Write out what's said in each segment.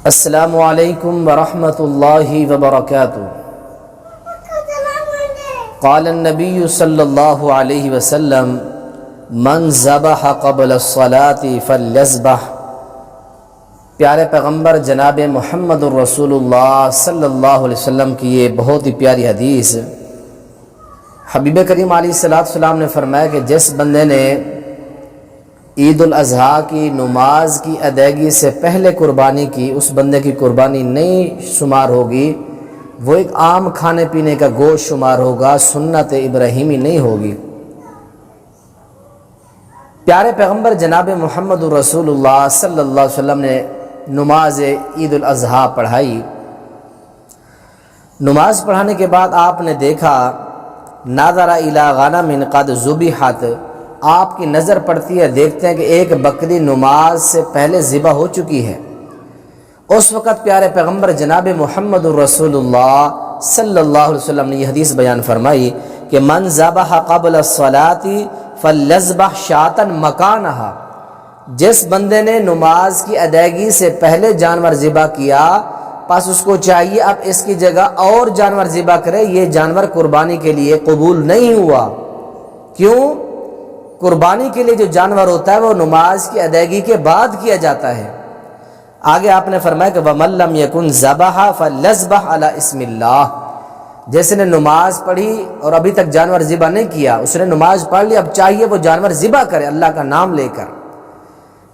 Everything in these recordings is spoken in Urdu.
السلام علیکم ورحمۃ اللہ وبرکاتہ۔ قال النبی صلی اللہ علیہ وسلم من ذبح قبل الصلاة فلیذبح۔ پیارے پیغمبر جناب محمد الرسول اللہ صلی اللہ علیہ وسلم کی یہ بہت ہی پیاری حدیث۔ حبیب کریم علیہ السلام نے فرمایا کہ جس بندے نے عید الاضحیٰ کی نماز کی ادائیگی سے پہلے قربانی کی، اس بندے کی قربانی نہیں شمار ہوگی، وہ ایک عام کھانے پینے کا گوشت شمار ہوگا، سنت ابراہیمی نہیں ہوگی۔ پیارے پیغمبر جناب محمد رسول اللہ صلی اللہ علیہ وسلم نے نماز عید الاضحیٰ پڑھائی۔ نماز پڑھانے کے بعد آپ نے دیکھا ناظر الی غنم قد ذبحت، آپ کی نظر پڑتی ہے، دیکھتے ہیں کہ ایک بکری نماز سے پہلے ذبح ہو چکی ہے۔ اس وقت پیارے پیغمبر جناب محمد رسول اللہ صلی اللہ علیہ وسلم نے یہ حدیث بیان فرمائی کہ من ذبح قبل الصلاة فلیذبح شاة مکانہا، جس بندے نے نماز کی ادائیگی سے پہلے جانور ذبح کیا، پس اس کو چاہیے اب اس کی جگہ اور جانور ذبح کرے، یہ جانور قربانی کے لیے قبول نہیں ہوا۔ کیوں؟ قربانی کے لیے جو جانور ہوتا ہے وہ نماز کی ادائیگی کے بعد کیا جاتا ہے۔ آگے آپ نے فرمایا کہ وَمَن لَّمْ يَكُنْ ذَبَحَ فَلْيَذْبَحْ عَلَى اسْمِ اللَّهِ، جیسے نے نماز پڑھی اور ابھی تک جانور ذبح نہیں کیا، اس نے نماز پڑھ لی، اب چاہیے وہ جانور ذبح کرے اللہ کا نام لے کر۔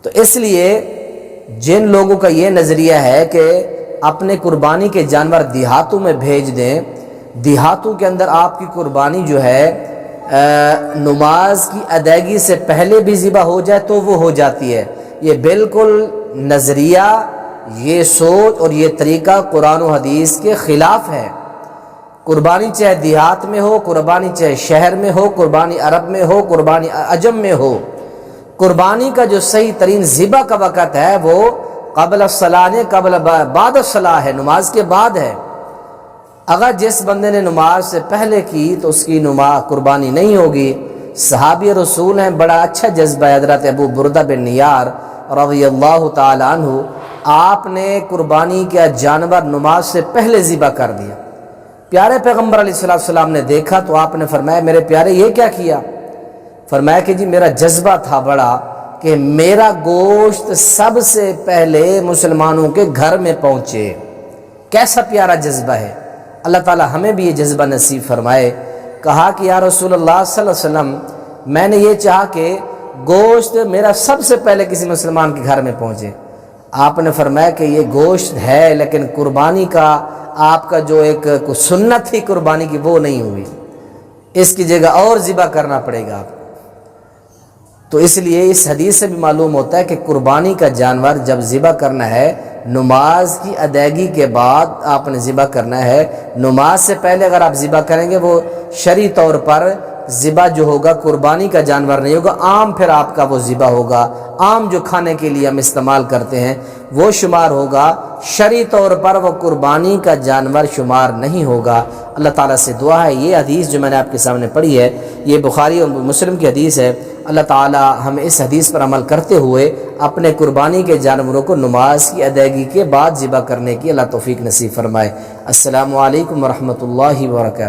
تو اس لیے جن لوگوں کا یہ نظریہ ہے کہ اپنے قربانی کے جانور دیہاتوں میں بھیج دیں، دیہاتوں کے اندر آپ کی قربانی جو ہے نماز کی ادائیگی سے پہلے بھی ذبح ہو جائے تو وہ ہو جاتی ہے، یہ بالکل نظریہ، یہ سوچ اور یہ طریقہ قرآن و حدیث کے خلاف ہے۔ قربانی چاہے دیہات میں ہو، قربانی چاہے شہر میں ہو، قربانی عرب میں ہو، قربانی عجم میں ہو، قربانی کا جو صحیح ترین ذبح کا وقت ہے وہ قبل الصلاۃ قبل بعد الصلاۃ ہے، نماز کے بعد ہے۔ اگر جس بندے نے نماز سے پہلے کی تو اس کی قربانی نہیں ہوگی۔ صحابی رسول ہیں، بڑا اچھا جذبہ ہے حضرت ابو بردہ بن نیار رضی اللہ تعالی عنہ، آپ نے قربانی کا جانور نماز سے پہلے ذبح کر دیا۔ پیارے پیغمبر علیہ السلام نے دیکھا تو آپ نے فرمایا میرے پیارے یہ کیا کیا؟ فرمایا کہ جی میرا جذبہ تھا بڑا کہ میرا گوشت سب سے پہلے مسلمانوں کے گھر میں پہنچے۔ کیسا پیارا جذبہ ہے، اللہ تعالی ہمیں بھی یہ جذبہ نصیب فرمائے۔ کہا کہ یا رسول اللہ صلی اللہ علیہ وسلم، میں نے یہ چاہا کہ گوشت میرا سب سے پہلے کسی مسلمان کے گھر میں پہنچے۔ آپ نے فرمایا کہ یہ گوشت ہے لیکن قربانی کا آپ کا جو ایک سنت تھی قربانی کی وہ نہیں ہوئی، اس کی جگہ اور ذبح کرنا پڑے گا آپ کو۔ تو اس لیے اس حدیث سے بھی معلوم ہوتا ہے کہ قربانی کا جانور جب ذبح کرنا ہے نماز کی ادائیگی کے بعد آپ نے ذبح کرنا ہے۔ نماز سے پہلے اگر آپ ذبح کریں گے وہ شرعی طور پر ذبح جو ہوگا قربانی کا جانور نہیں ہوگا، عام پھر آپ کا وہ ذبح ہوگا، عام جو کھانے کے لیے ہم استعمال کرتے ہیں وہ شمار ہوگا، شرعی طور پر وہ قربانی کا جانور شمار نہیں ہوگا۔ اللہ تعالیٰ سے دعا ہے یہ حدیث جو میں نے آپ کے سامنے پڑھی ہے یہ بخاری اور مسلم کی حدیث ہے، اللہ تعالیٰ ہمیں اس حدیث پر عمل کرتے ہوئے اپنے قربانی کے جانوروں کو نماز کی ادائیگی کے بعد ذبح کرنے کی اللہ توفیق نصیب فرمائے۔ السلام علیکم ورحمۃ اللہ وبرکاتہ۔